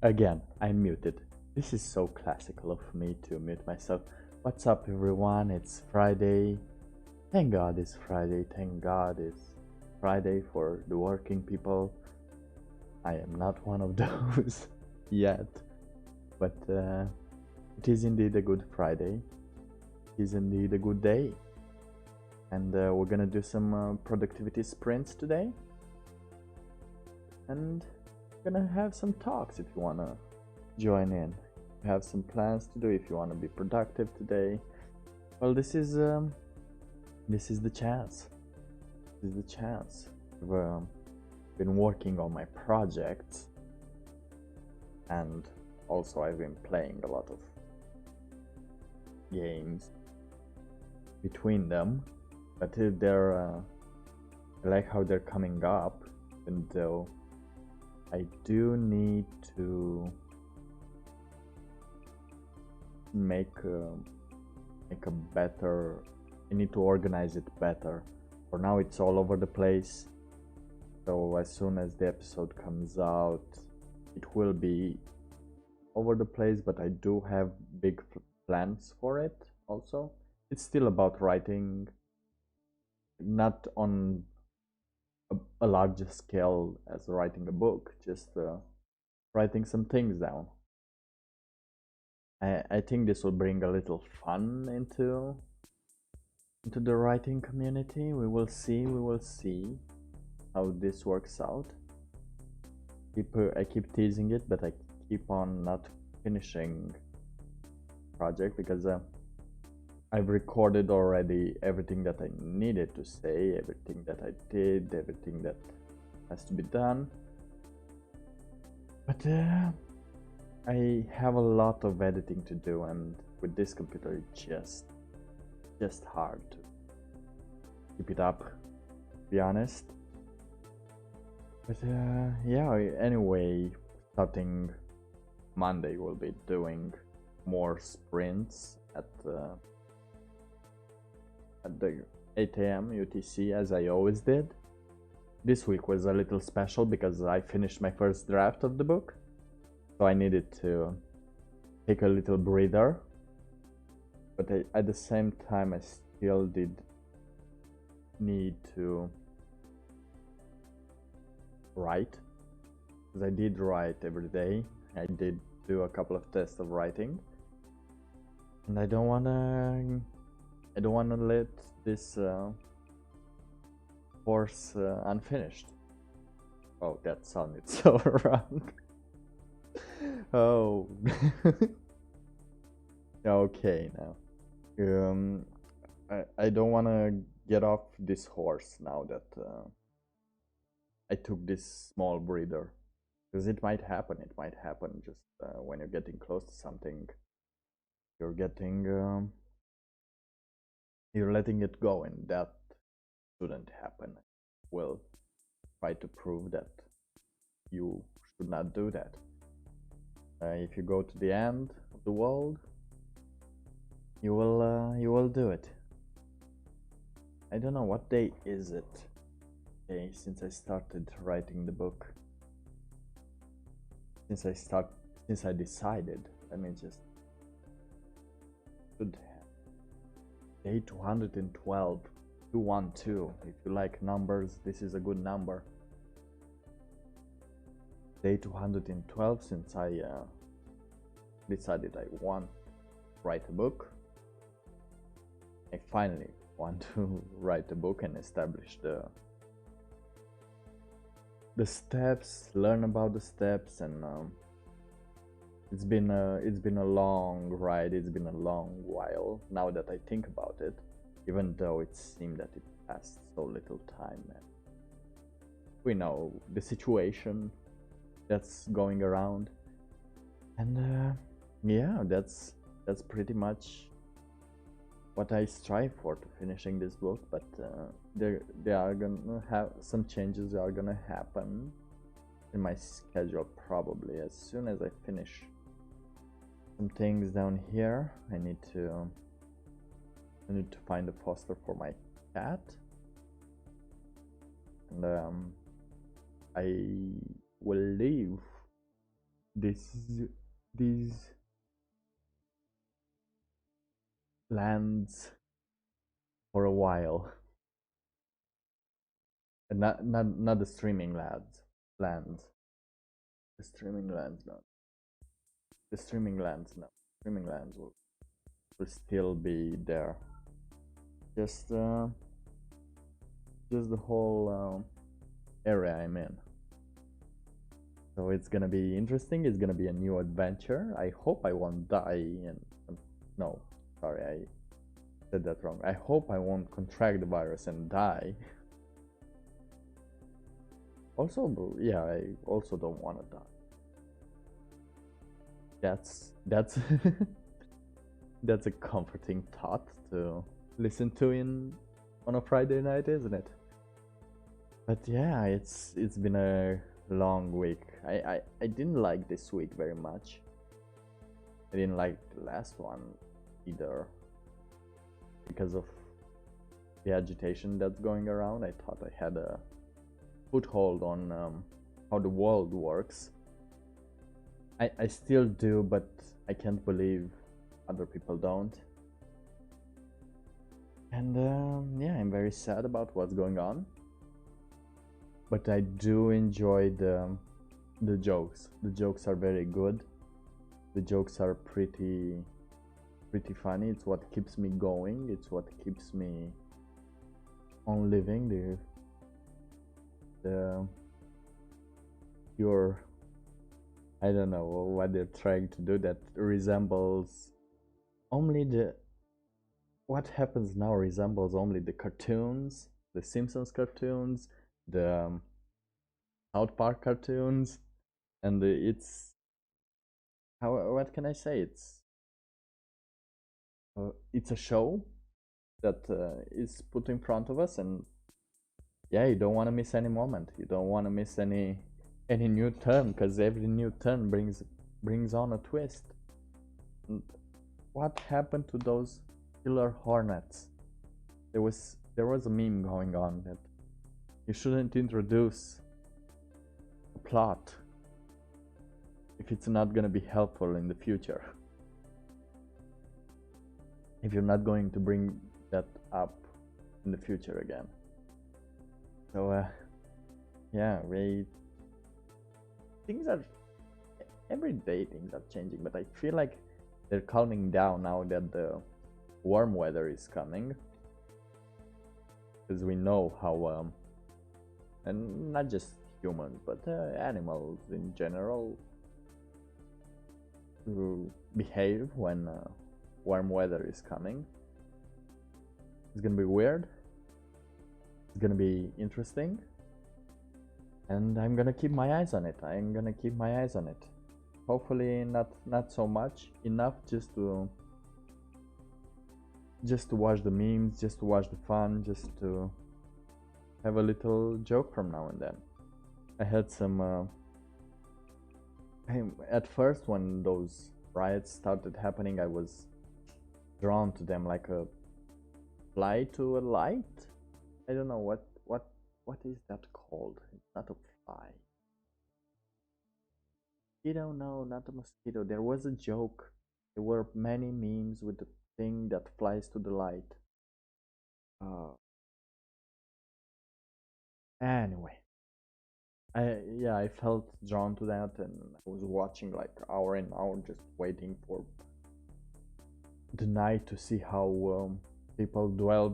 Again, I'm muted. This is so classical of me to mute myself. What's up, everyone? It's Friday. Thank God it's Friday. Thank God it's Friday for the working people. I am not one of those yet, but it is indeed a good Friday. It is indeed a good day. And we're gonna do some productivity sprints today. And we're gonna have some talks if you wanna join in. We have some plans to do if you wanna be productive today. Well, this is the chance. This is the chance. I've been working on my projects, and also I've been playing a lot of games between them, but they're I like how they're coming up, even though I do need to make a better. I need to organize it better. For now, it's all over the place. So as soon as the episode comes out, it will be over the place. But I do have big plans for it. Also, it's still about writing, not on a larger scale as writing a book, just writing some things down. I think this will bring a little fun into the writing community. We will see how this works out. I keep teasing it, but I keep on not finishing project because I've recorded already everything that I needed to say, everything that I did, everything that has to be done. But I have a lot of editing to do, and with this computer it's just hard to keep it up, to be honest. But yeah, anyway, starting Monday we'll be doing more sprints at the 8 a.m. UTC, as I always did. This week was a little special because I finished my first draft of the book, so I needed to take a little breather. But at the same time, I still did need to write, because I did write every day. I did do a couple of tests of writing, and I don't wanna let this course unfinished. Oh, that sounded so wrong. Oh. Okay, now. I don't want to get off this horse now that I took this small breather, because it might happen. It might happen just when you're getting close to something. You're letting it go, and that shouldn't happen. We'll try to prove that you should not do that. If you go to the end of the world, you will do it. I don't know what day is it. Okay, since I started writing the book. Since I decided. Let me just. Should have day 212, 212. If you like numbers, this is a good number. Day 212, since I decided I want to write a book. I finally want to write a book and establish the steps, learn about the steps, and it's been a long ride. It's been a long while now that I think about it, even though it seemed that it passed so little time. And we know the situation that's going around, and yeah, that's pretty much what I strive for to finishing this book. But there are gonna have some changes are gonna happen in my schedule, probably as soon as I finish some things down here. I need to find a foster for my cat, and I will leave this these lands for a while, and not the streaming lands, the streaming lands, not the streaming lands, no, streaming lands will still be there. Just just the whole area I'm in. So it's gonna be interesting. It's gonna be a new adventure. I hope I won't die. And no, sorry, I said that wrong. I hope I won't contract the virus and die. Also, yeah, I also don't want to die. That's that's a comforting thought to listen to on a Friday night, isn't it? But yeah, it's been a long week. I didn't like this week very much. I didn't like the last one either because of the agitation that's going around. I thought I had a foothold on how the world works. I still do, but I can't believe other people don't. And yeah, I'm very sad about what's going on. But I do enjoy the jokes. The jokes are very good. The jokes are pretty funny. It's what keeps me going. It's what keeps me on living. The pure, I don't know what they're trying to do that resembles only what happens now resembles only the cartoons, the Simpsons cartoons, the South Park cartoons, and it's what can I say? It's a show that is put in front of us, and yeah, you don't want to miss any moment. You don't want to miss any new turn, because every new turn brings on a twist. And what happened to those killer hornets? There was a meme going on that you shouldn't introduce a plot if it's not going to be helpful in the future. If you're not going to bring that up in the future again. So yeah, things are every day things are changing, but I feel like they're calming down now that the warm weather is coming, because we know how and not just humans but animals in general behave when warm weather is coming. It's gonna be weird, it's gonna be interesting, and I'm gonna keep my eyes on it. Hopefully not so much, enough just to watch the memes, just to watch the fun, just to have a little joke from now and then. I had some at first when those riots started happening, I was drawn to them like a fly to a light. I don't know what is that called. It's not a fly. Mosquito? No, not a mosquito. There was a joke. There were many memes with the thing that flies to the light. Anyway, I felt drawn to that, and I was watching like hour and hour, just waiting for the night to see how people throw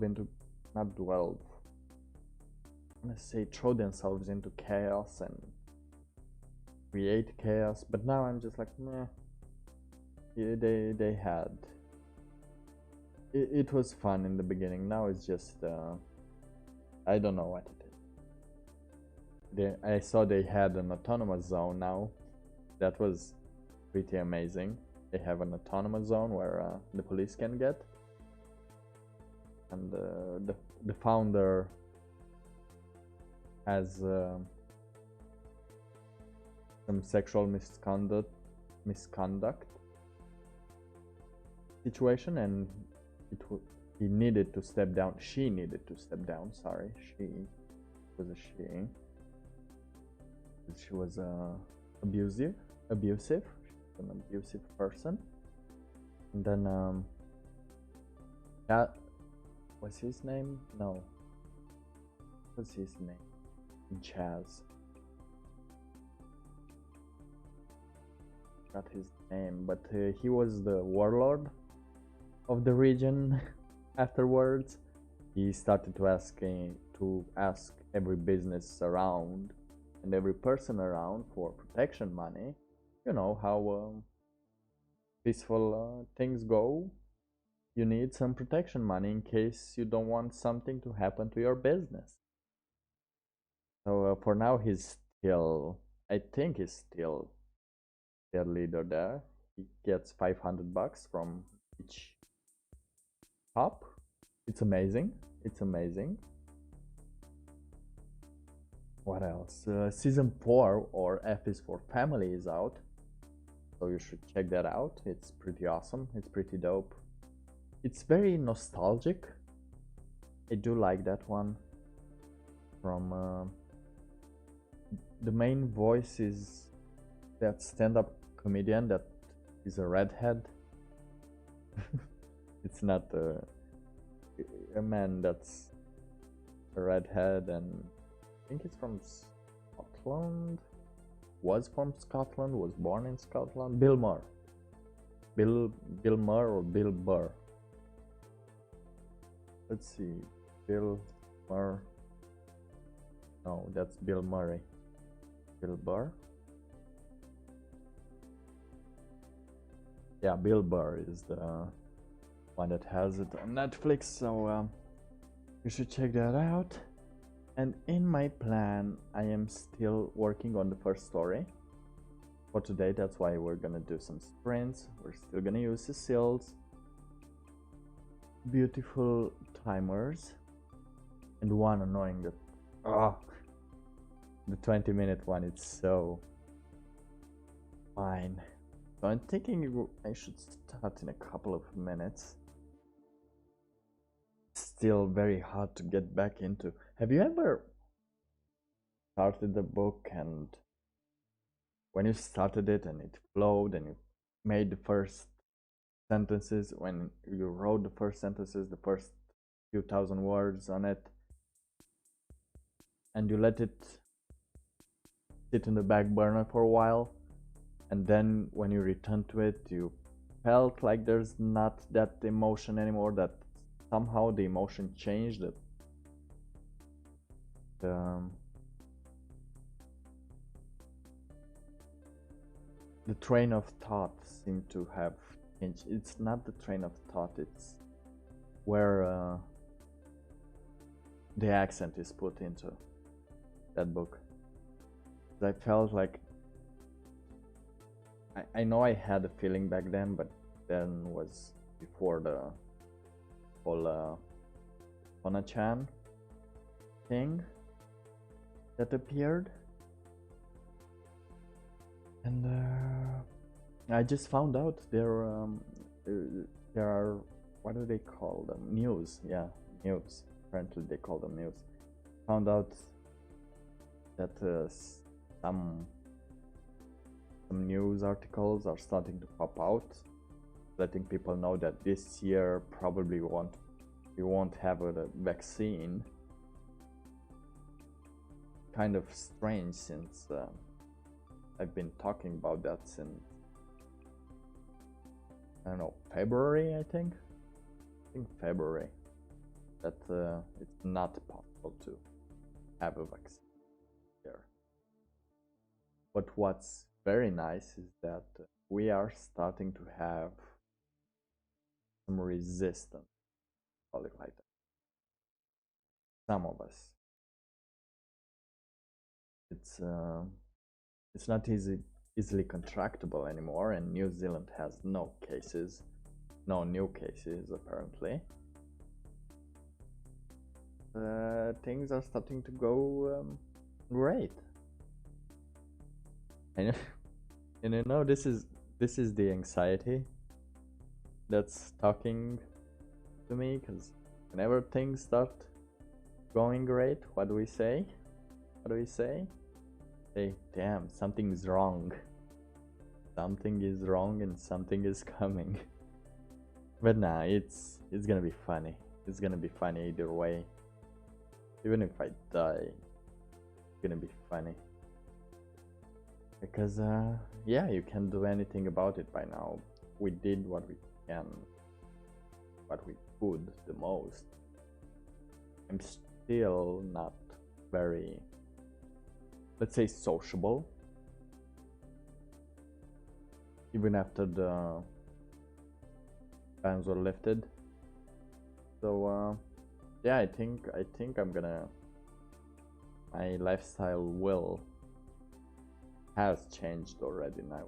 themselves into chaos and create chaos. But now I'm just like, meh. They had it was fun in the beginning. Now it's just I don't know what it is. I saw they had an autonomous zone now. That was pretty amazing. They have an autonomous zone where the police can get, and the founder has some sexual misconduct situation, and he needed to step down. She needed to step down. Sorry, she was a she. She was abusive, abusive. She's an abusive person. And then that was his name? No. What's his name? Jazz. Got his name, but he was the warlord of the region. Afterwards, he started to ask every business around and every person around for protection money. You know how peaceful things go. You need some protection money in case you don't want something to happen to your business. So for now, he's still, I think he's still their leader there. He gets $500 from each top. It's amazing. It's amazing. What else? Season 4, or F is for Family, is out. So you should check that out. It's pretty awesome. It's pretty dope. It's very nostalgic. I do like that one. From the main voice is that stand-up comedian that is a redhead. It's not a man that's a redhead, and I think he's from Scotland. Was from Scotland. Was born in Scotland. Bill Burr. Bill Burr or Bill Burr. Let's see. Bill Burr. No, that's Bill Murray. Bill Burr. Yeah, Bill Burr is the one that has it on Netflix, so you should check that out. And in my plan, I am still working on the first story for today. That's why we're gonna do some sprints. We're still gonna use Cecile's beautiful timers, and one annoying that the 20-minute one. It's so fine. So I'm thinking I should start in a couple of minutes. Still very hard to get back into. Have you ever started the book, and when you started it and it flowed and you made the first sentences, when you wrote the first sentences, the first few thousand words on it, and you let it sit in the back burner for a while, and then when you return to it, you felt like there's not that emotion anymore, that somehow the emotion changed, that the train of thought seemed to have changed. It's not the train of thought, it's where the accent is put into that book. I felt like I know I had a feeling back then, but then was before the whole Ona-chan thing that appeared, and I just found out there are, what do they call them? News, yeah, news. Apparently they call them news. Found out that some news articles are starting to pop out, letting people know that this year probably we won't have a vaccine. Kind of strange, since I've been talking about that since, I don't know, February, I think February, that it's not possible to have a vaccine there. But what's very nice is that we are starting to have some resistance, call it like that. Some of us. It's not easily contractable anymore, and New Zealand has no new cases apparently. Things are starting to go great. And you know, this is the anxiety that's talking to me, because whenever things start going great, what do we say? Say, damn, something's wrong. something is wrong and something is coming. But nah, it's gonna be funny. It's gonna be funny either way. Even if I die, it's gonna be funny. Because yeah, you can't do anything about it by now. We did what we can, what we could the most. I'm still not very, let's say, sociable. Even after the bans were lifted. So yeah, I think I'm gonna, my lifestyle has changed already now.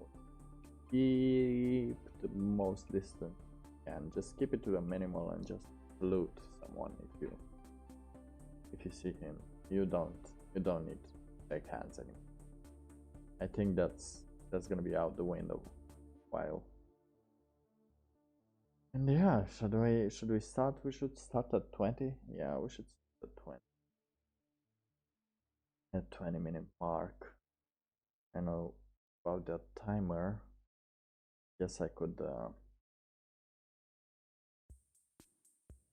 Keep the most distance and just keep it to a minimal and just salute someone if you see him. You don't need to shake hands anymore. I think that's gonna be out the window while. And yeah, should we start? We should start at 20. Yeah, we should start at 20. At 20-minute mark. I know about that timer. Guess I could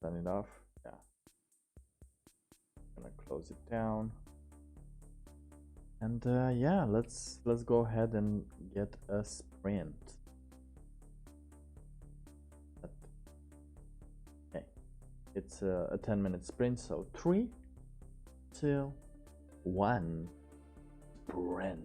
turn it off. Yeah. Gonna close it down. And yeah, let's go ahead and get a sprint. Okay, it's a 10-minute sprint, so 3, 2, 1, sprint.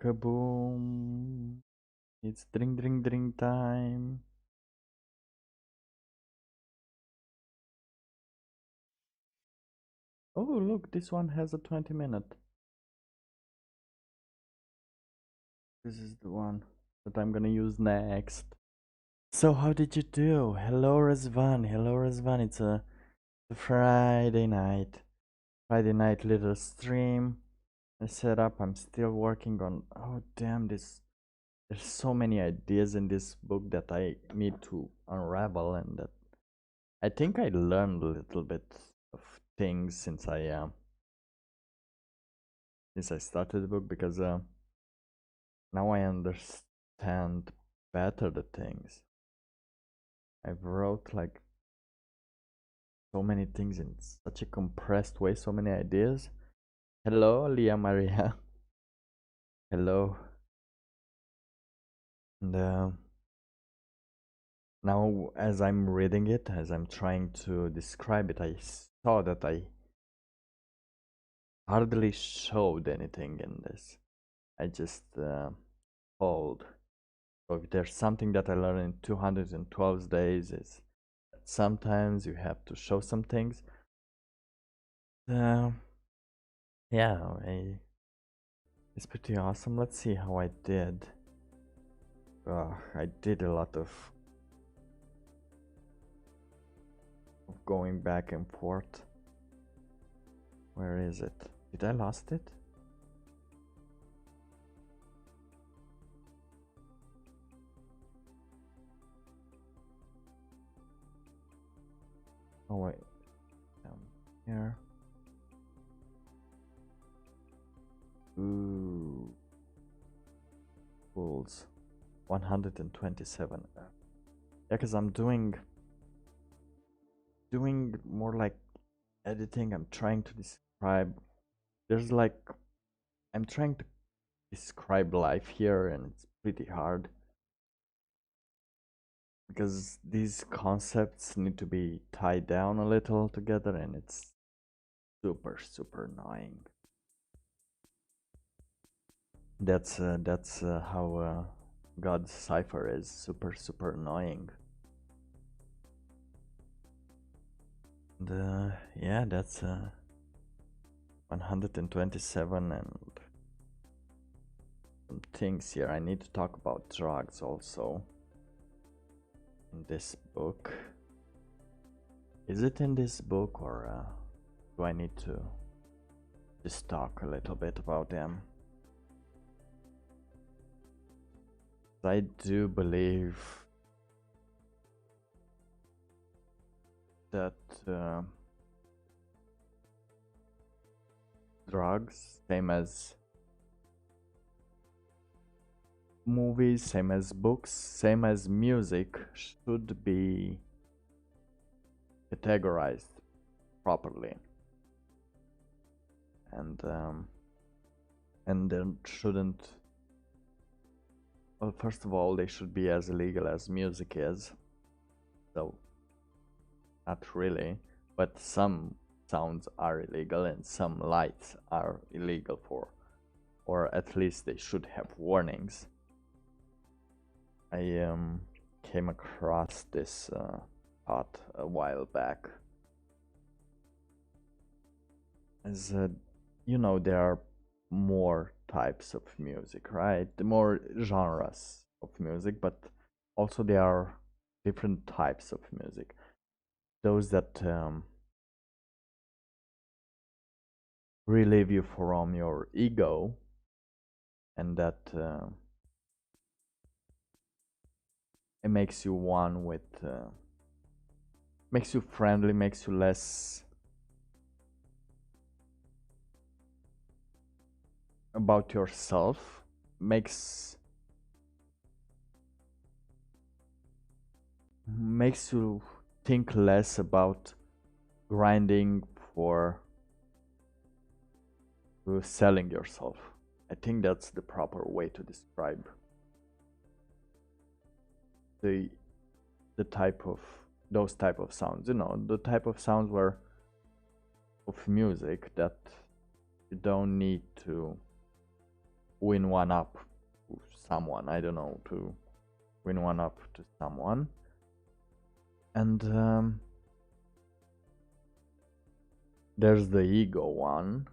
Kaboom! It's drink time. Oh, look, this one has a 20-minute. This is the one that I'm gonna use next. So, how did you do? Hello, Razvan. Hello, Razvan. It's a Friday night. Friday night little stream. I set up. I'm still working on. Oh, damn, this. There's so many ideas in this book that I need to unravel, and that I think I learned a little bit of things since I started the book, because now I understand better the things. I've wrote like so many things in such a compressed way, so many ideas. Hello, Leah Maria. Hello. And now, as I'm reading it, as I'm trying to describe it, I saw that I hardly showed anything in this. I just hold. So if there's something that I learned in 212 days, is that sometimes you have to show some things. Yeah, it's pretty awesome. Let's see how I did. I did a lot of going back and forth. Where is it? Did I lost it? Oh wait, here. Ooh, fools. 127. Yeah, because I'm doing more like editing. I'm trying to describe. There's like, I'm trying to describe life here, and it's pretty hard because these concepts need to be tied down a little together, and it's super annoying. That's how God's cipher is super annoying. And yeah, that's 127 and some things here. I need to talk about drugs also in this book. Is it in this book, or do I need to just talk a little bit about them? I do believe that drugs, same as movies, same as books, same as music, should be categorized properly, and there shouldn't. Well, first of all, they should be as illegal as music is. So, not really, but some sounds are illegal and some lights are illegal or at least they should have warnings. I came across this thought a while back. As you know, there are more types of music, right? More genres of music, but also there are different types of music. Those that relieve you from your ego, and that it makes you one with, makes you friendly, makes you less about yourself, makes you think less about grinding for selling yourself. I think that's the proper way to describe the type of those type of sounds. You know, the type of sounds where of music that you don't need to win one up to someone. I don't know, to win one up to someone. And there's the ego one.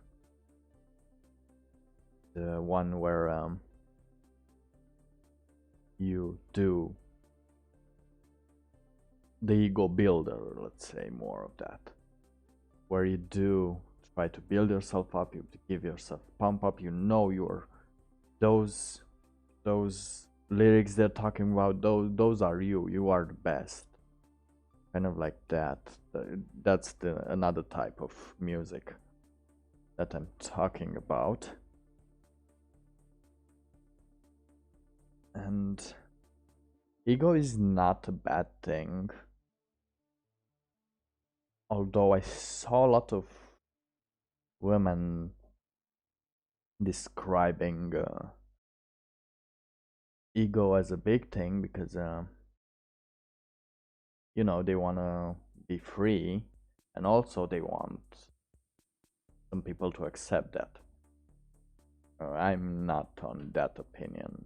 The one where you do the ego builder, let's say, more of that, where you do try to build yourself up, you give yourself pump up, you know you're those lyrics they're talking about, those are you are the best, kind of like that. That's another type of music that I'm talking about. And ego is not a bad thing, although I saw a lot of women describing ego as a big thing because you know, they want to be free, and also they want some people to accept that. I'm not on that opinion.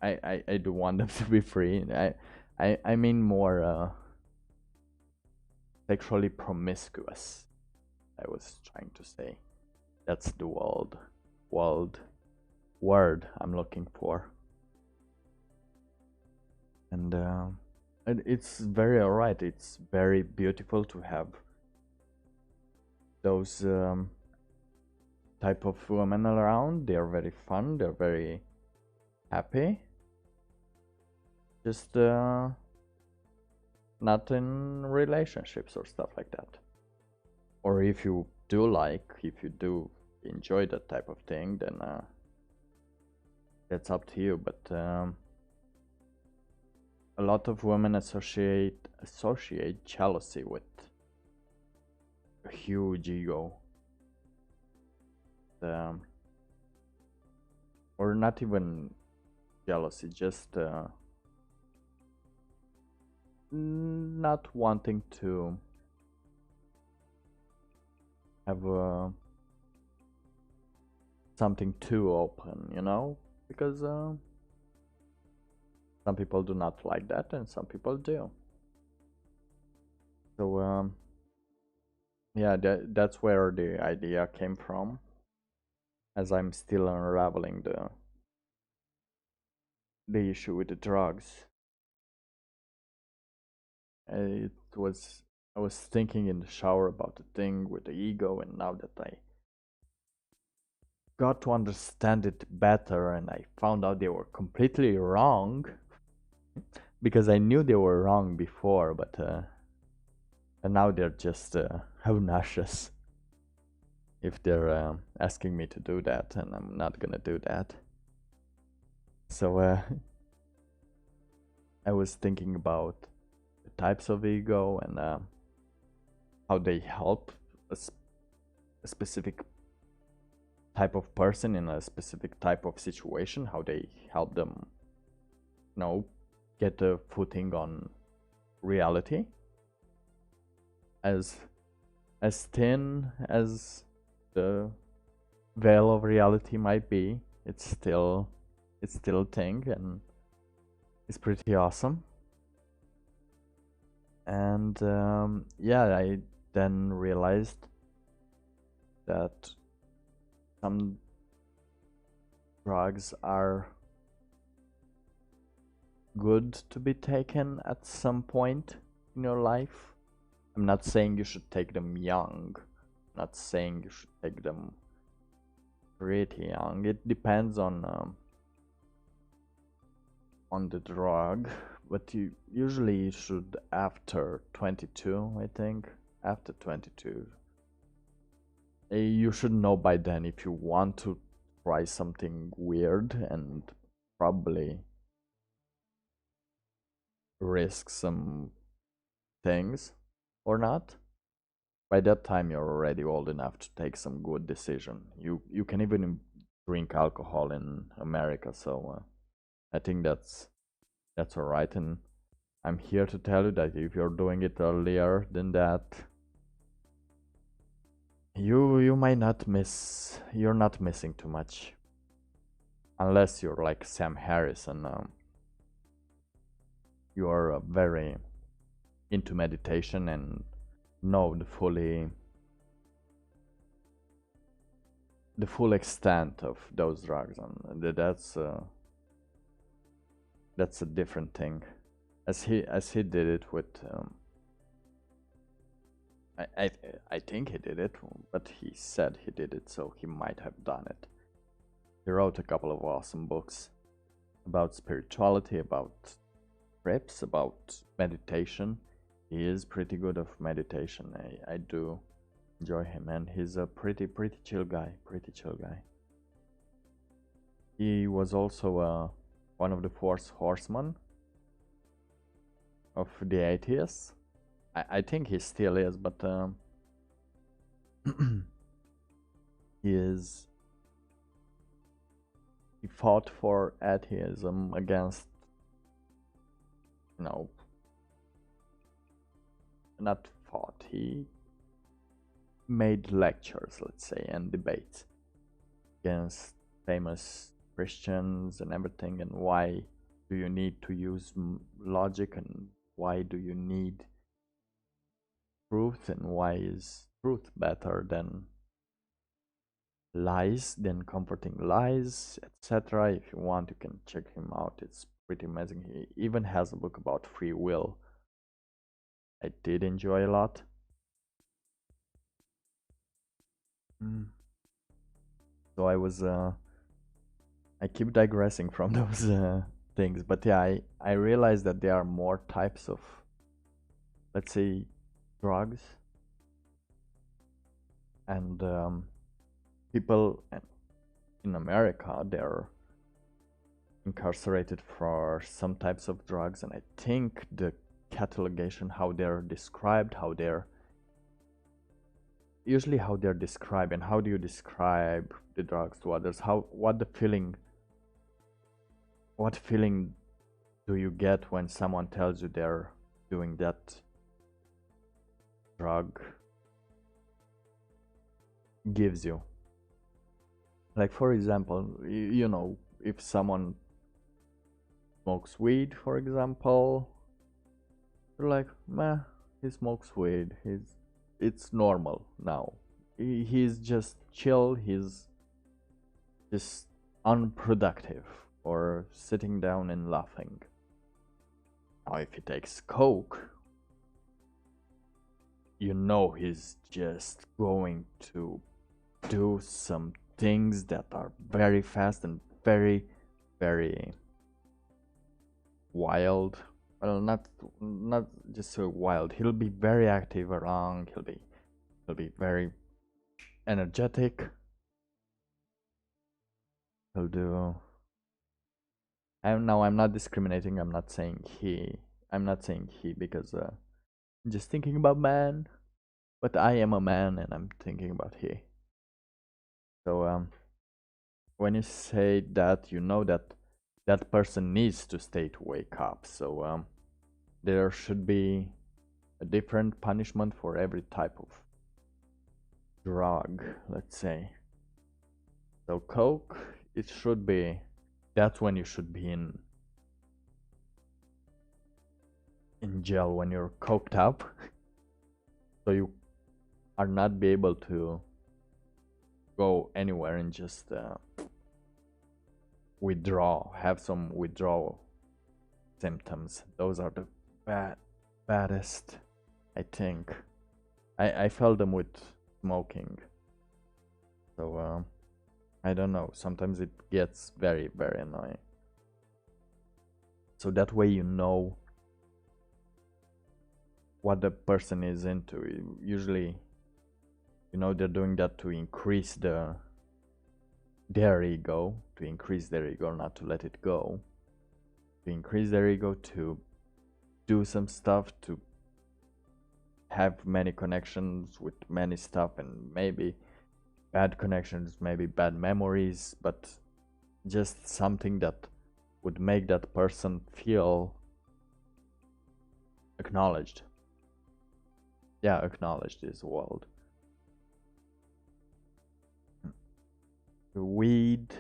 I do want them to be free. I mean more sexually promiscuous, I was trying to say. That's the word I'm looking for. And it's very alright. It's very beautiful to have those type of women around. They're very fun. They're very happy. Just not in relationships or stuff like that. Or if you do enjoy that type of thing, then that's up to you. But a lot of women associate jealousy with a huge ego. Or not even jealousy, just not wanting to have something too open, you know, because some people do not like that and some people do. So yeah, that's where the idea came from, as I'm still unraveling the issue with the drugs. I was thinking in the shower about the thing with the ego, and now that I got to understand it better and I found out they were completely wrong, because I knew they were wrong before, but and now they're just obnoxious if they're asking me to do that, and I'm not gonna do that. So I was thinking about the types of ego and how they help a specific type of person in a specific type of situation, how they help them, you know, get a footing on reality. As thin as the veil of reality might be, it's still a thing, and it's pretty awesome. And yeah, I then realized that some drugs are good to be taken at some point in your life. I'm not saying you should take them young. I'm not saying you should take them pretty young. It depends on the drug, but you usually should after 22, I think. After 22. You should know by then if you want to try something weird and probably risk some things or not. By that time you're already old enough to take some good decision. You can even drink alcohol in America, so I think that's alright. And I'm here to tell you that if you're doing it earlier than that, you might not miss. You're not missing too much. unless you're like Sam Harris and you are very into meditation and know the full extent of those drugs, and that's a different thing. As he did it with I I think he did it, but he said he did it, so he might have done it. He wrote a couple of awesome books about spirituality, about trips, about meditation. He is pretty good of meditation. I do enjoy him, and he's a pretty chill guy. Pretty chill guy. He was also one of the four horsemen of the atheists. I think he still is, but he fought for atheism against, not fought, he made lectures, let's say, and debates against famous Christians and everything, and why do you need to use logic, and why do you need truth, and why is truth better than lies, than comforting lies, etc. If you want, you can check him out. It's pretty amazing. He even has a book about free will I did enjoy a lot. So I keep digressing from those things, but yeah, I realized that there are more types of, let's say, drugs, and people in America, they're incarcerated for some types of drugs, and I think the catalogation, how they're described, usually how they're described, and how do you describe the drugs to others, what feeling do you get when someone tells you they're doing that drug gives you. Like, for example, you know, if someone smokes weed, for example, you're like, meh, he smokes weed, it's normal now. He's just chill, he's just unproductive, or sitting down and laughing. Now if he takes coke, you know he's just going to do some things that are very fast and very wild. Well, not just so wild. He'll be very active around. He'll be very energetic. He'll do. I'm not discriminating. I'm not saying he because I'm just thinking about man. But I am a man and I'm thinking about he. So when you say that, you know that that person needs to stay to wake up. So there should be a different punishment for every type of drug, let's say. So coke, it should be, that's when you should be in jail, when you're coked up. So you are not be able to go anywhere and just have some withdrawal symptoms. Those are the baddest, I think. I felt them with smoking. So I don't know, sometimes it gets very annoying. So that way you know what the person is into. Usually, you know, they're doing that to increase their ego, not to let it go, to increase their ego, to do some stuff, to have many connections with many stuff, and maybe bad connections, maybe bad memories, but just something that would make that person feel acknowledged. Yeah, acknowledged is the word. Weed,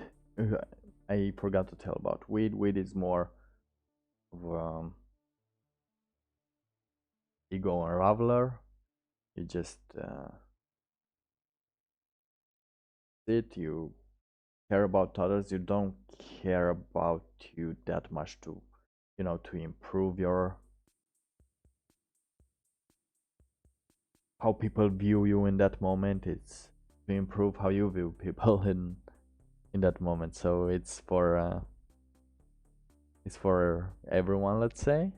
I forgot to tell about weed. Weed is more of ego unraveler. You just sit, you care about others, you don't care about you that much to, to improve your how people view you in that moment. It's to improve how you view people in that moment. So it's for everyone, let's say.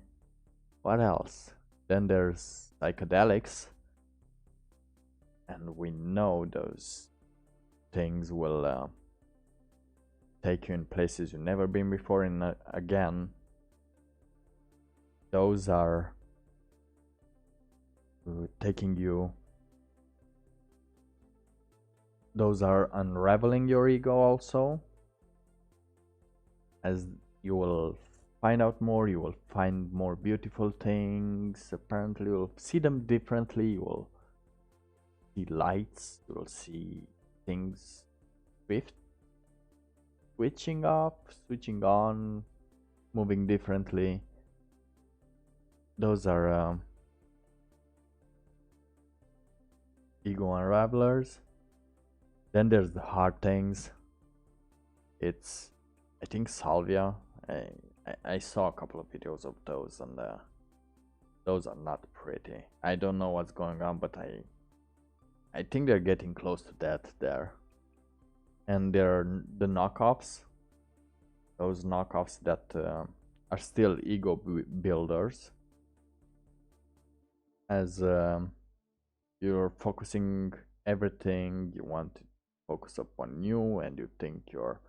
What else? Then there's psychedelics, and we know those things will take you in places you've never been before. And again, those are taking you. Those are unraveling your ego also, as you will find out more, you will find more beautiful things. Apparently, you'll see them differently. You will see lights, you will see things switching off, switching on, moving differently. Those are ego unravelers. Then there's the hard things. It's, I think, salvia. I saw a couple of videos of those, and those are not pretty. I don't know what's going on, but I think they're getting close to death there. And there are the knockoffs. Those knockoffs that are still ego builders. As you're focusing everything, you want to focus upon you, and you think you're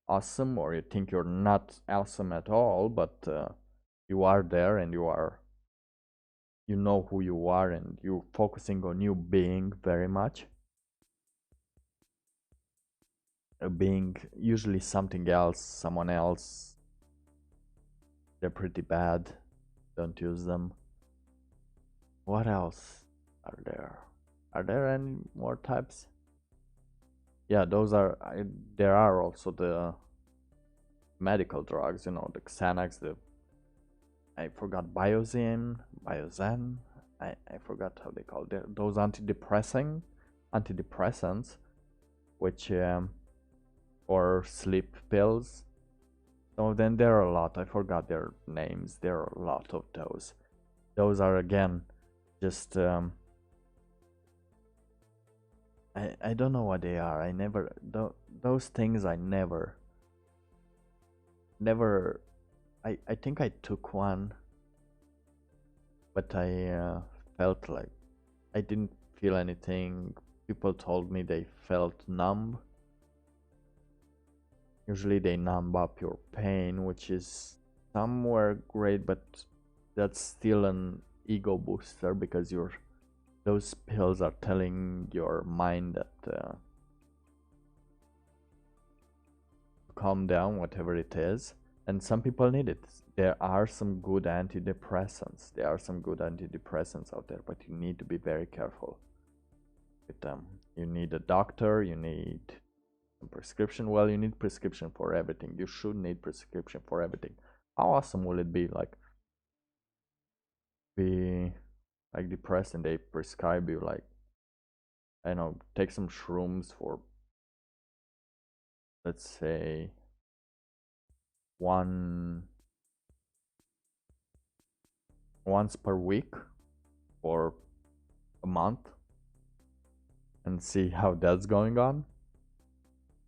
awesome, or you think you're not awesome at all, but you are there, and you know who you are, and you're focusing on you being very much. Being usually something else, someone else. They're pretty bad. Don't use them. What else are there? Are there any more types? Yeah, those are. There are also the medical drugs. The Xanax. I forgot Biozen. I forgot how they call it. Those antidepressants, which or sleep pills. Some of them, there are a lot. I forgot their names. There are a lot of those. Those are again just I don't know what they are. I never those things. I never I think I took one, but I felt like I didn't feel anything. People told me they felt numb. Usually they numb up your pain, which is somewhere great, but that's still an ego booster, because those pills are telling your mind that calm down, whatever it is. And some people need it. There are some good antidepressants. Out there, but you need to be very careful with them. You need a doctor, you need a prescription. Well, you need prescription for everything. You should need prescription for everything. How awesome will it be, be depressed, and they prescribe you, I don't know, take some shrooms for, let's say, once per week for a month, and see how that's going on.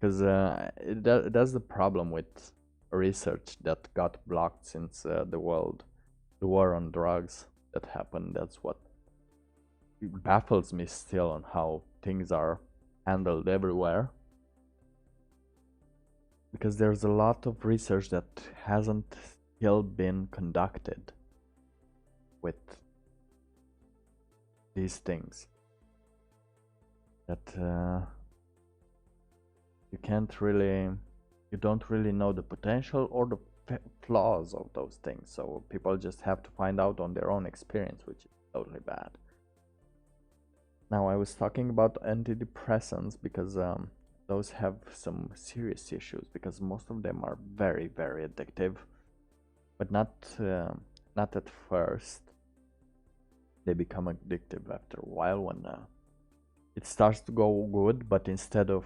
Because that's the problem with research that got blocked since the war on drugs that happened. That's what baffles me still, on how things are handled everywhere, because there's a lot of research that hasn't still been conducted with these things, that you don't really know the potential or the flaws of those things. So people just have to find out on their own experience, which is totally bad. Now, I was talking about antidepressants because those have some serious issues because most of them are very, very addictive, but not at first. They become addictive after a while when it starts to go good, but instead of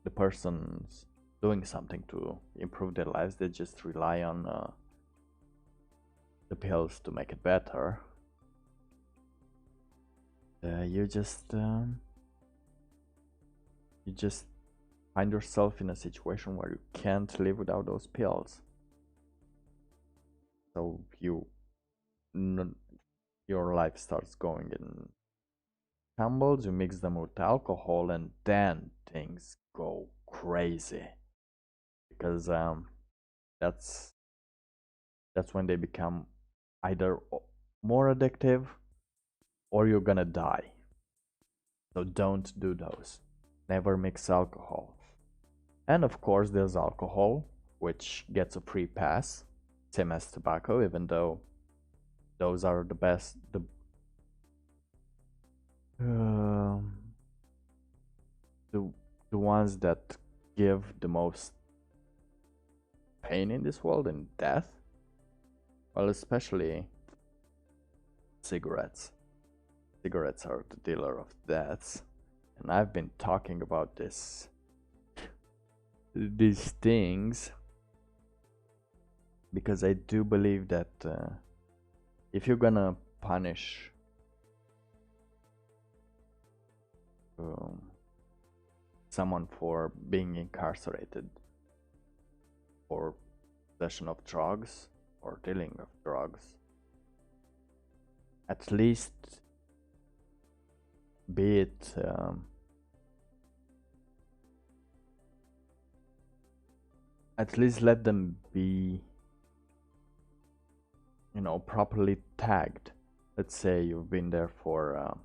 the person's doing something to improve their lives, they just rely on the pills to make it better. You just find yourself in a situation where you can't live without those pills. So your life starts going in shambles. You mix them with alcohol, and then things go crazy because that's when they become either more addictive or you're gonna die. So don't do those. Never mix alcohol. And of course, there's alcohol, which gets a free pass, same as tobacco, even though those are the best, um, the the ones that give the most pain in this world and death. Well, especially cigarettes. Cigarettes are the dealer of deaths, and I've been talking about these things because I do believe that if you're gonna punish someone for being incarcerated for possession of drugs or dealing of drugs, at least be it at least let them be, properly tagged. Let's say you've been there for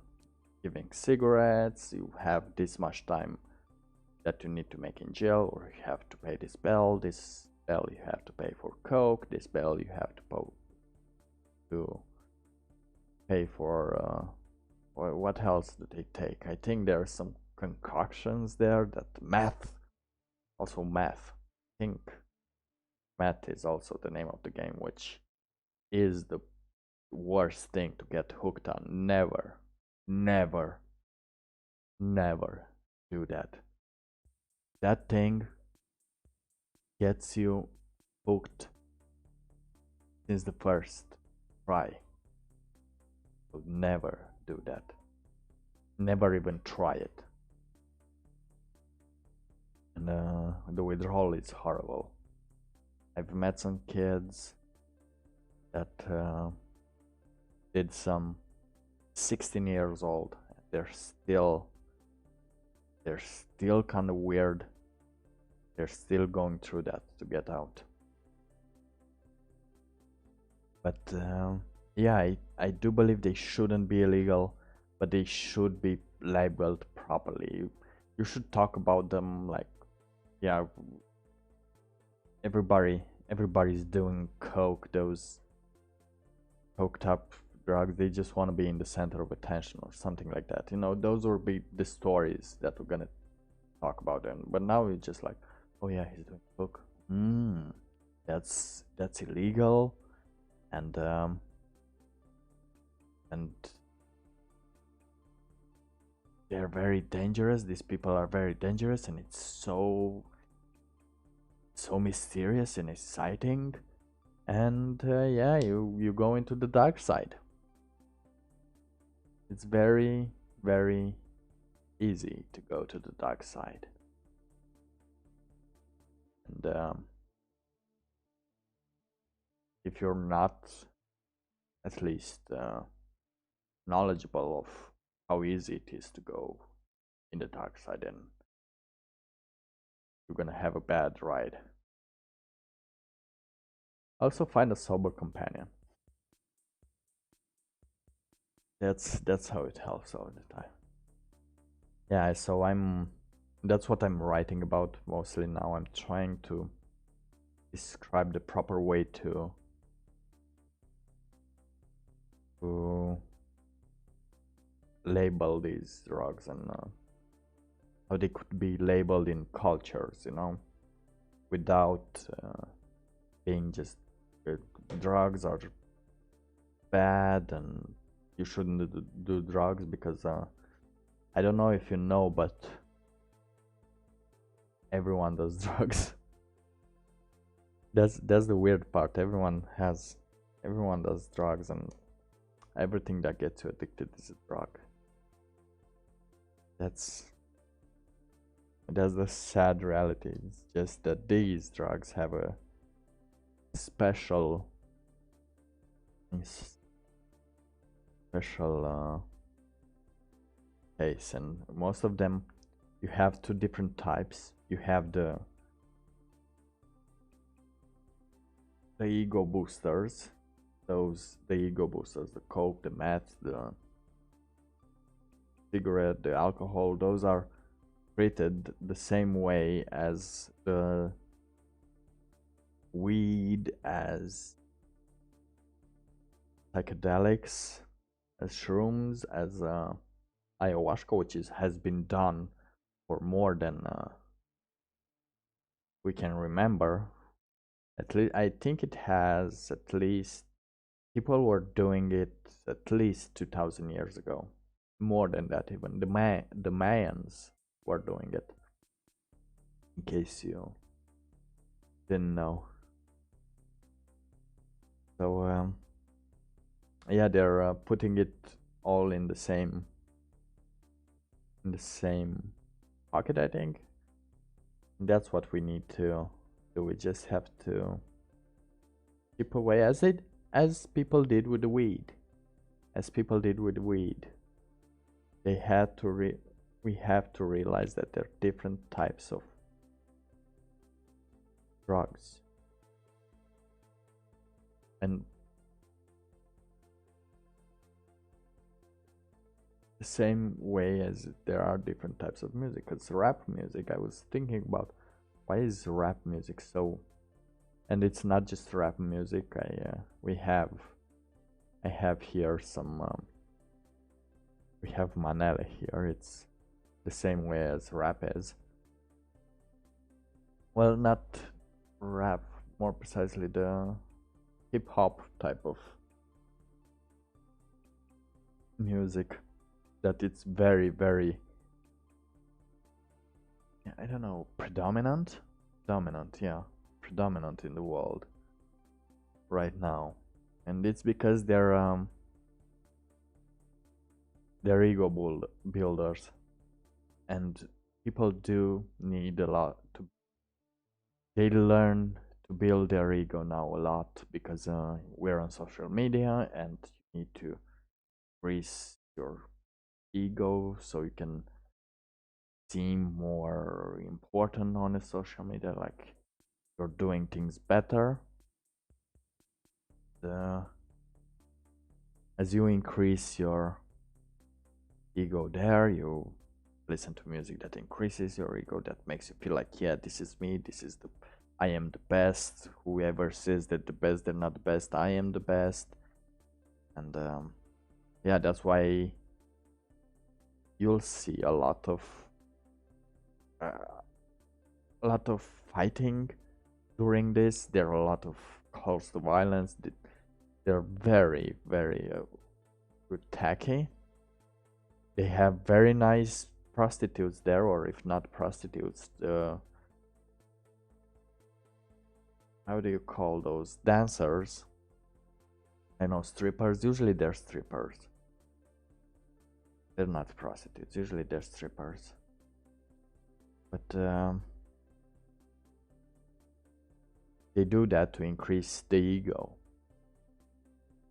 giving cigarettes, you have this much time that you need to make in jail, or you have to pay this bell you have to pay for coke, this bell you have to pay for what else do they take? I think there are some concoctions there that meth. I think meth is also the name of the game, which is the worst thing to get hooked on. Never, never, never do that. That thing gets you hooked since the first try. So never do that. Never even try it. And the withdrawal is horrible. I've met some kids that did some 16 years old. They're still kind of weird. They're still going through that to get out. But yeah, I do believe they shouldn't be illegal, but they should be labeled properly. You should talk about them like, yeah, everybody's doing coke, those coked up drugs. They just want to be in the center of attention or something like that. Those will be the stories that we're gonna talk about them. But now it's just like, oh yeah, he's doing coke. That's illegal, and they're very dangerous. These people are very dangerous, and it's so mysterious and exciting. And yeah, you go into the dark side. It's very, very easy to go to the dark side. And if you're not at least knowledgeable of how easy it is to go in the dark side, then you're gonna have a bad ride. Also, find a sober companion. That's how it helps all the time. Yeah, so that's what I'm writing about mostly now. I'm trying to describe the proper way to label these drugs and how they could be labeled in cultures, you know, without being just uh, drugs are bad and you shouldn't do drugs because I don't know if you know, but everyone does drugs. That's the weird part. Everyone does drugs, and everything that gets you addicted is a drug. That's that's the sad reality. It's just that these drugs have a special special case, and most of them you have two different types. You have the ego boosters, the ego boosters, the coke, the meth, the cigarette, the alcohol. Those are treated the same way as the weed, as psychedelics, as shrooms, as ayahuasca, which has been done for more than we can remember. At least I think it has at least people were doing it at least 2,000 years ago. More than that, even the Mayans were doing it. In case you didn't know. So yeah, they're putting it all in the same pocket, I think. And that's what we need to do. We just have to keep away as people did with the weed. As people did with weed. They had to we have to realize that there are different types of drugs. And the same way as there are different types of music. Because rap music, I was thinking about why is rap music so, and it's not just rap music. I have here some we have Manele here. It's the same way as rap is. Well, not rap, more precisely the hip hop type of music, that it's very, I don't know, predominant, yeah, predominant in the world right now, and it's because they're ego builders, and people do need a lot to. They learn to build their ego now a lot because we're on social media, and you need to increase your ego so you can seem more important on the social media, like you're doing things better. As you increase your ego there, you listen to music that increases your ego, that makes you feel like, yeah, this is me, I am the best. Whoever says that the best, they're not the best, I am the best. And yeah, that's why you'll see a lot of fighting during this. There are a lot of calls to violence. They're very tacky. They have very nice prostitutes there, or if not prostitutes, how do you call those, dancers? I know, strippers. Usually they're strippers. They're not prostitutes. Usually they're strippers. But they do that to increase the ego.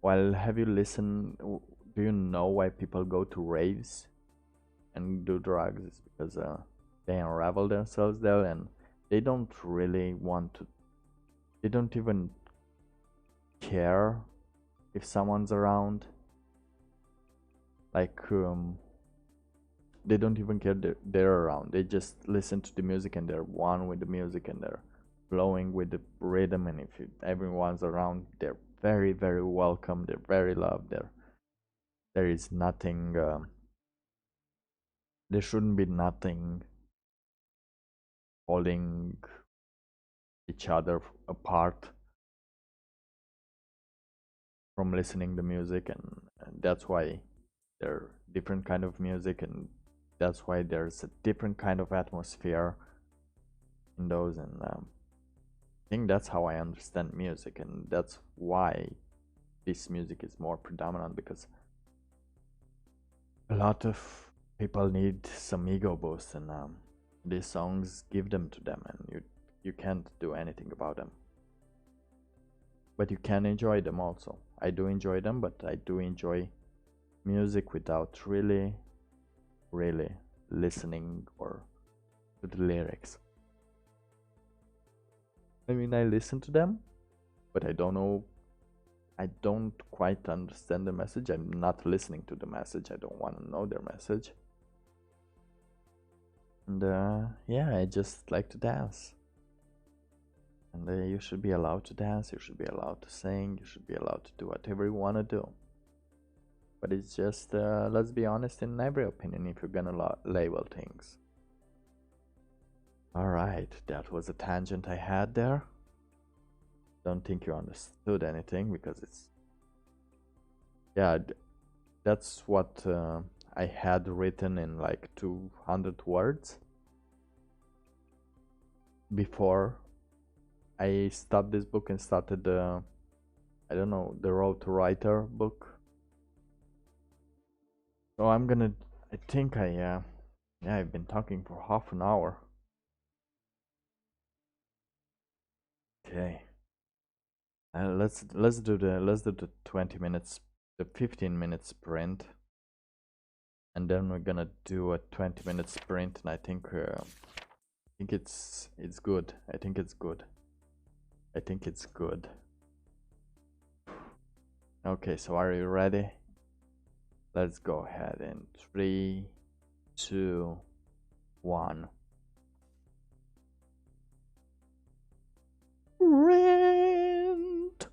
Well, have you listened? Do you know why people go to raves and do drugs? It's because they unravel themselves there, and they don't really want to. They don't even care if someone's around. Like they don't even care they're around. They just listen to the music and they're one with the music and they're flowing with the rhythm. And if everyone's around, they're very welcome. They're very loved. There is nothing. There shouldn't be nothing holding each other apart from listening to music, and that's why they're different kind of music, and that's why there's a different kind of atmosphere in those. And I think that's how I understand music, and that's why this music is more predominant, because a lot of people need some ego boost, and these songs give them to them, and you can't do anything about them. But you can enjoy them also. I do enjoy them, but I do enjoy music without really listening or to the lyrics. I mean, I listen to them, but I don't quite understand the message. I'm not listening to the message. I don't want to know their message. And yeah, I just like to dance. And you should be allowed to dance, you should be allowed to sing, you should be allowed to do whatever you want to do. But it's just, let's be honest, in every opinion, if you're gonna label things. Alright, that was a tangent I had there. Don't think you understood anything, because it's... Yeah, that's what I had written in like 200 words before I stopped this book and started the, I don't know, the Road to Writer book. So I'm gonna, I think yeah, I've been talking for half an hour. Okay. Let's do the 20 minutes, the 15-minute sprint, and then we're gonna do a 20-minute sprint, and I think it's good. I think it's good. I think it's good. Okay, so are you ready? Let's go ahead in 3, 2, 1. Rent.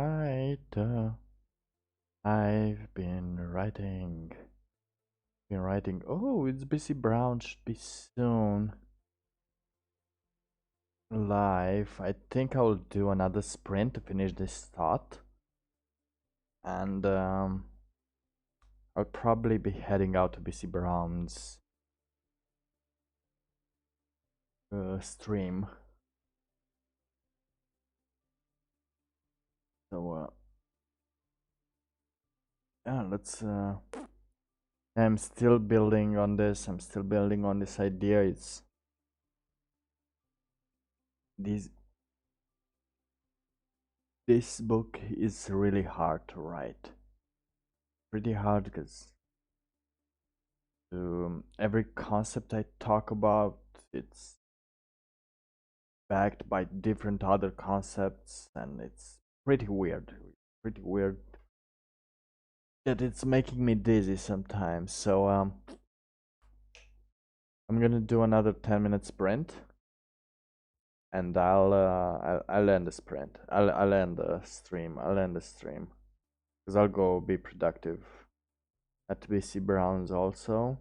Right. I've been writing. Oh, it's Busy Brown. Should be soon live. I think I'll do another sprint to finish this thought, and I'll probably be heading out to Busy Brown's stream. So yeah, let's. I'm still building on this. I'm still building on this idea. It's this this book is really hard to write. Pretty hard because every concept I talk about, it's backed by different other concepts, and it's pretty weird. Pretty weird that it's making me dizzy sometimes. So I'm gonna do another 10-minute sprint, and I'll end the sprint. I'll end the stream. I'll end the stream because I'll go be productive at BC Browns also.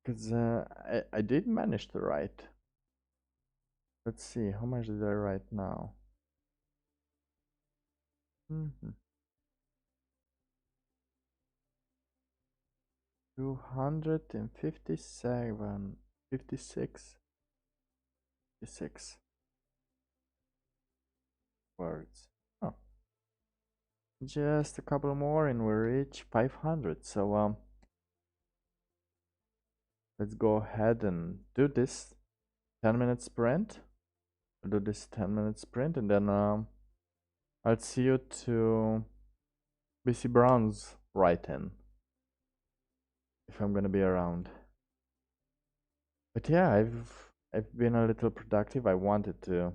Because I did manage to write. Let's see, how much did I write now? 257, 56, 56 words. Oh, just a couple more and we reach 500. So let's go ahead and do this 10-minute sprint. I'll do this 10-minute sprint, and then I'll see you to BC Brown's write-in if I'm gonna be around. But yeah, I've been a little productive. I wanted to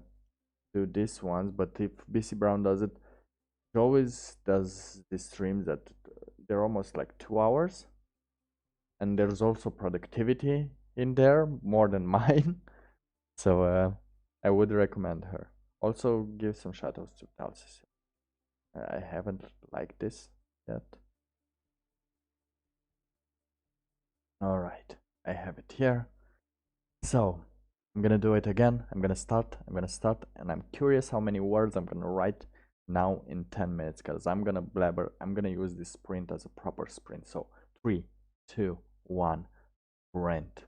do this ones, but if BC Brown does it, she always does these streams that they're almost like 2 hours, and there's also productivity in there more than mine. So I would recommend her. Also, give some shoutouts to Talsis. I haven't liked this yet. All right, I have it here. So I'm gonna do it again. I'm gonna start, and I'm curious how many words I'm gonna write now in 10 minutes, because I'm gonna blabber. I'm gonna use this sprint as a proper sprint. So 3, 2, 1, sprint.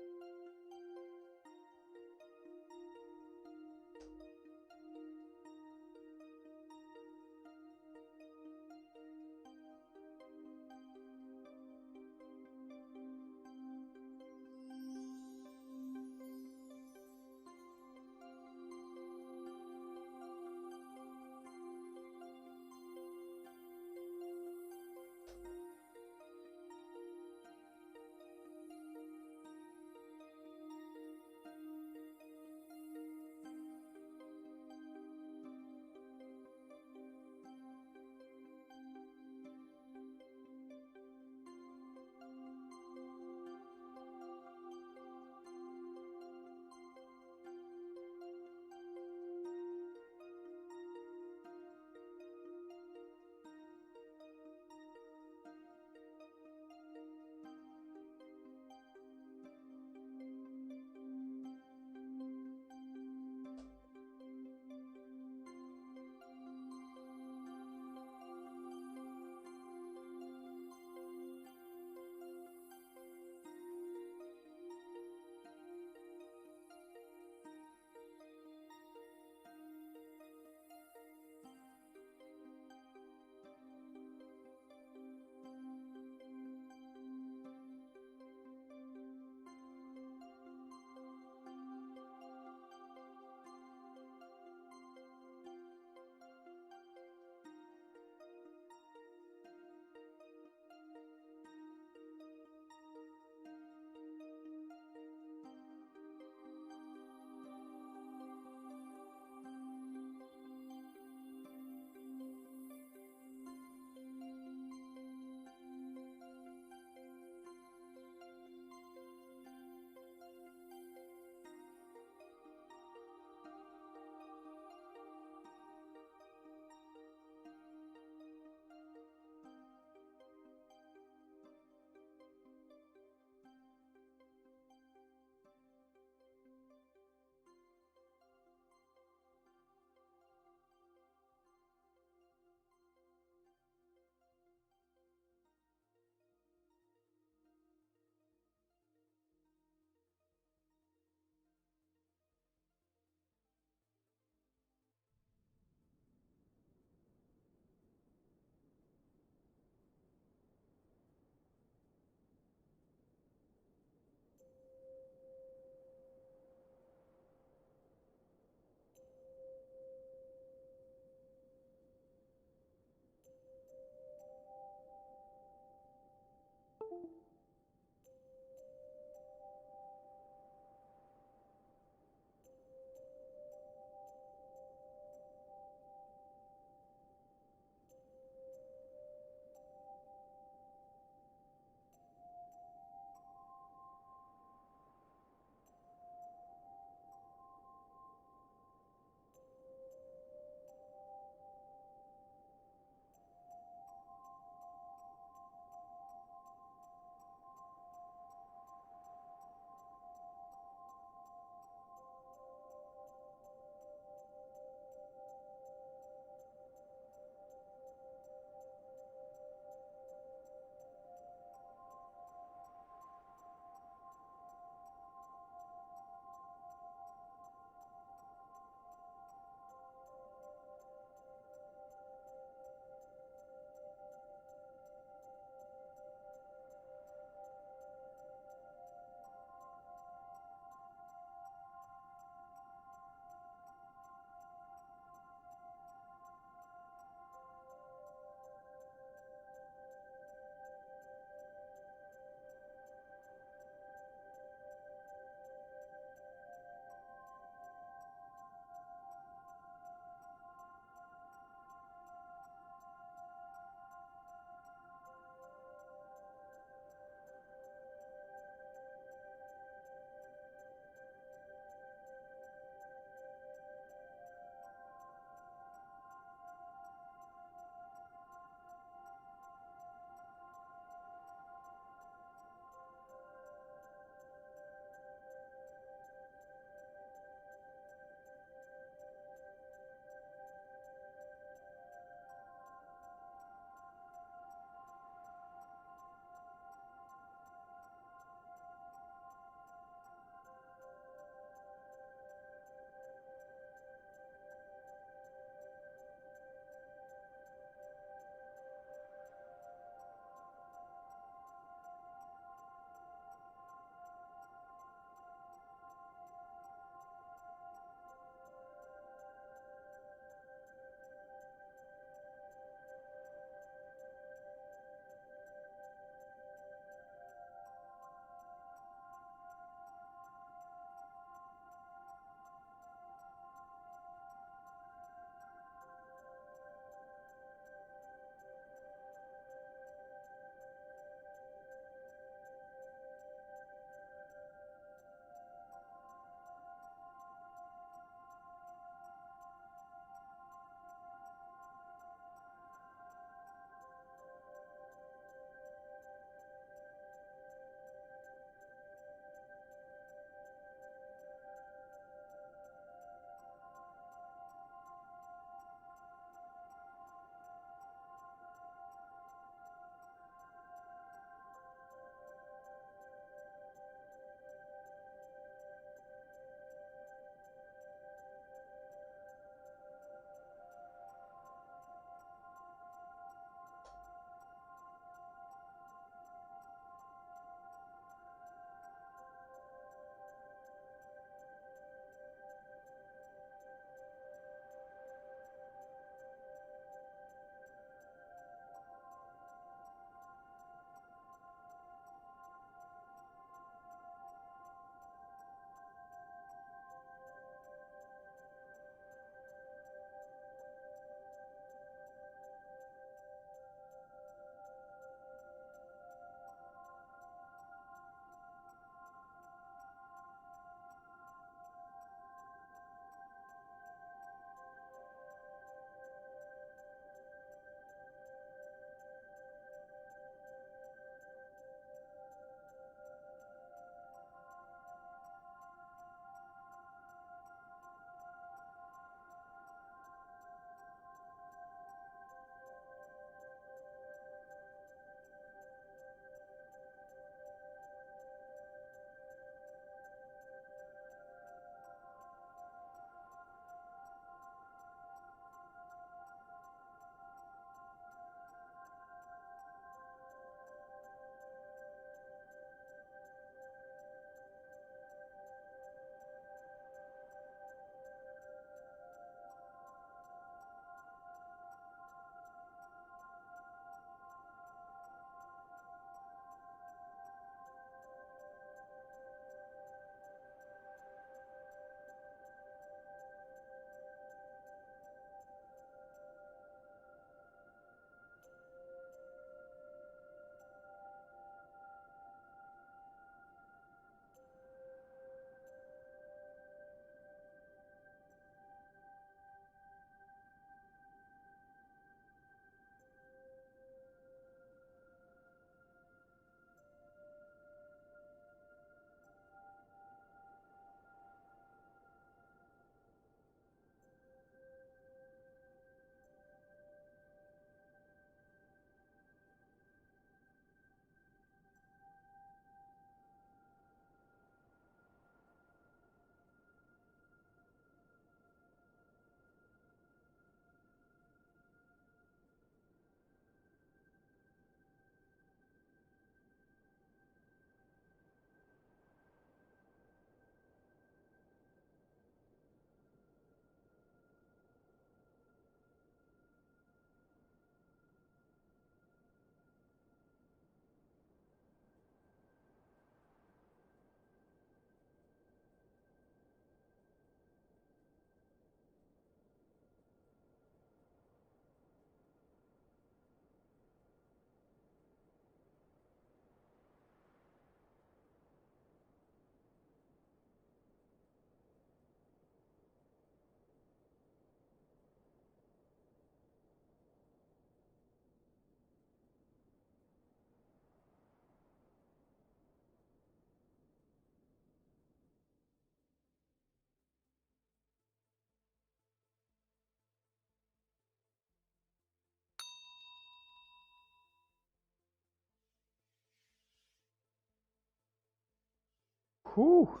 Whoo!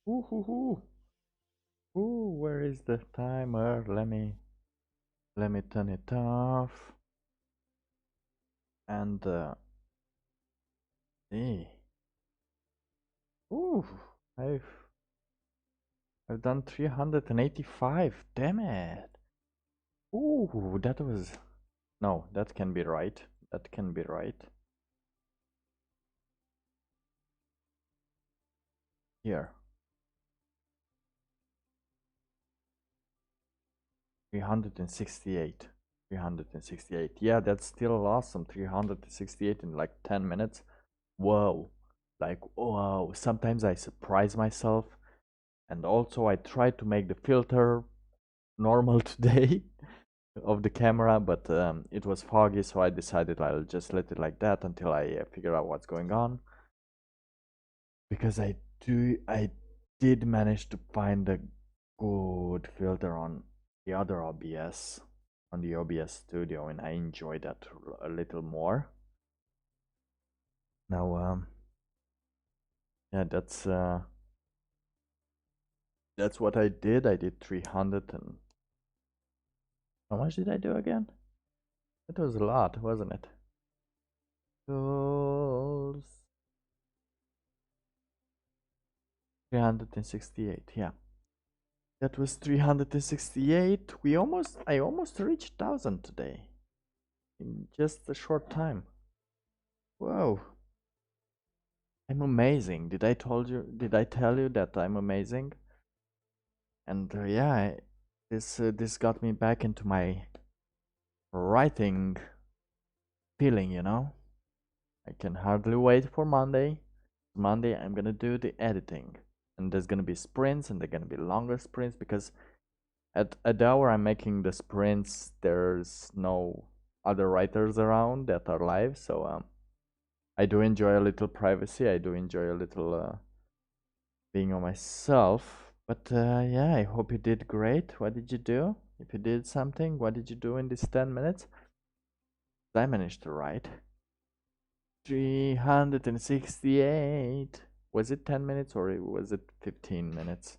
Ooh, ooh, ooh. Ooh, where is the timer? Let me turn it off. And see. Ooh, I've done 385. Damn it. Ooh, that was no, that can be right. That can be right. Here. 368. 368. Yeah, that's still awesome. 368 in like 10 minutes. Whoa. Like, whoa. Sometimes I surprise myself. And also, I try to make the filter normal today of the camera, but it was foggy, so I decided I'll just let it like that until I figure out what's going on. Because I did manage to find a good filter on the other OBS, on the OBS Studio, and I enjoy that a little more. Now, yeah, that's what I did. I did 300 and how much did I do again? It was a lot, wasn't it? Tools 368, yeah. That was 368. I almost reached 1000 today in just a short time. Whoa. I'm amazing. Did I tell you that I'm amazing? And yeah, this got me back into my writing feeling, you know? I can hardly wait for Monday. Monday I'm gonna do the editing. And there's gonna be sprints and they're gonna be longer sprints because at the hour I'm making the sprints, there's no other writers around that are live, so I do enjoy a little privacy. I do enjoy a little being on myself. But yeah, I hope you did great. What did you do? If you did something, what did you do in these 10 minutes? I managed to write 368. Was it 10 minutes or was it 15 minutes?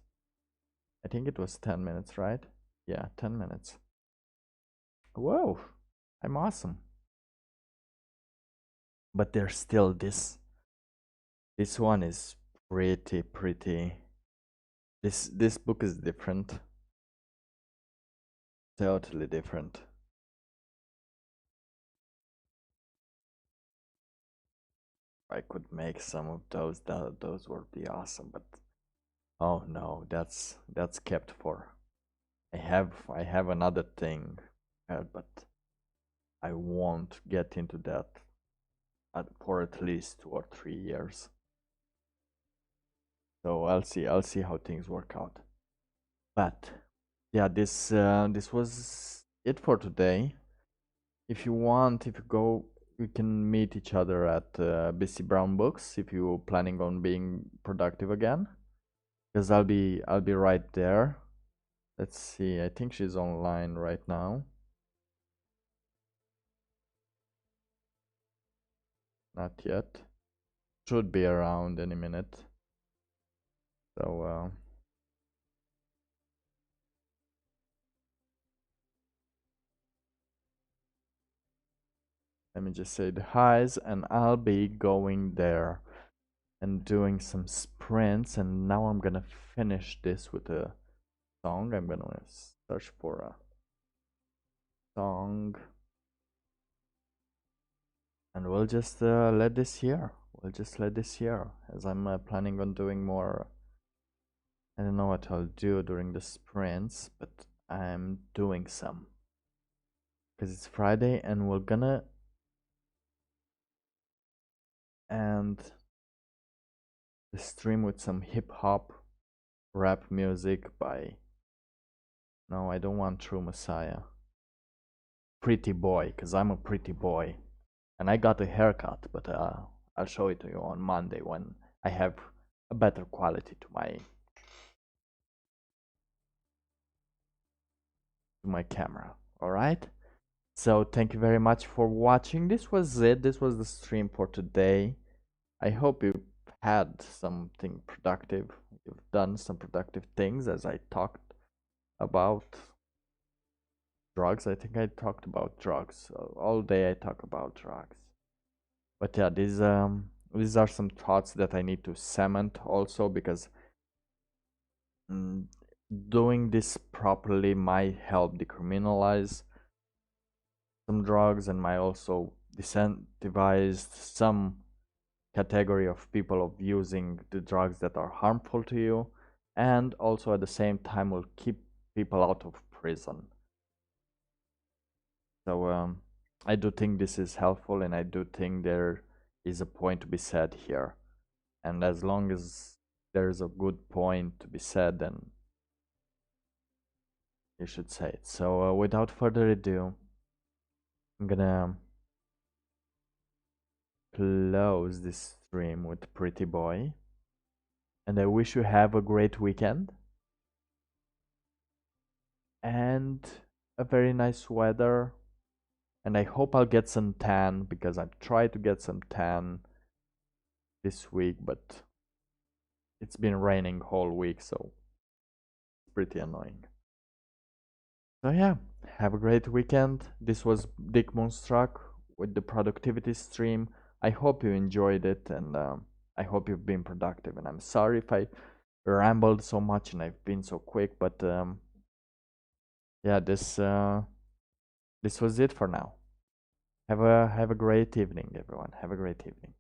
I think it was 10 minutes, right? Yeah, 10 minutes. Whoa, I'm awesome. But there's still this one is pretty. This book is different. Totally different. I could make some of those. Those would be awesome, but oh no, that's kept for. I have another thing, but I won't get into that for at least 2 or 3 years. So I'll see how things work out. But yeah, this was it for today. If you want, if you go, we can meet each other at BC Brown Books if you're planning on being productive again. Because I'll be right there. Let's see. I think she's online right now. Not yet. Should be around any minute. So let me just say the highs, and I'll be going there and doing some sprints. And now I'm gonna finish this with a song. I'm gonna search for a song, and we'll just let this here. We'll just let this here, as I'm planning on doing more. I don't know what I'll do during the sprints, but I'm doing some because it's Friday, and we're gonna end the stream with some hip hop rap music by. No, I don't want True Messiah. Pretty Boy, because I'm a pretty boy. And I got a haircut, but I'll show it to you on Monday when I have a better quality to my camera. All right? So thank you very much for watching. This was it. This was the stream for today. I hope you had something productive. You've done some productive things, as I talked about drugs. I think I talked about drugs. All day I talk about drugs. But yeah, these are some thoughts that I need to cement also, because mm, doing this properly might help decriminalize some drugs and might also disincentivize some category of people of using the drugs that are harmful to you, and also at the same time will keep people out of prison. So I do think this is helpful, and I do think there is a point to be said here. And as long as there's a good point to be said, then you should say it. So without further ado, I'm gonna close this stream with Pretty Boy. And I wish you have a great weekend and a very nice weather. And I hope I'll get some tan, because I've tried to get some tan this week, but it's been raining whole week, so it's pretty annoying. So yeah, have a great weekend. This was Dick Moonstruck with the productivity stream. I hope you enjoyed it, and I hope you've been productive. And I'm sorry if I rambled so much and I've been so quick, but yeah, this was it for now. Have a great evening, everyone. Have a great evening.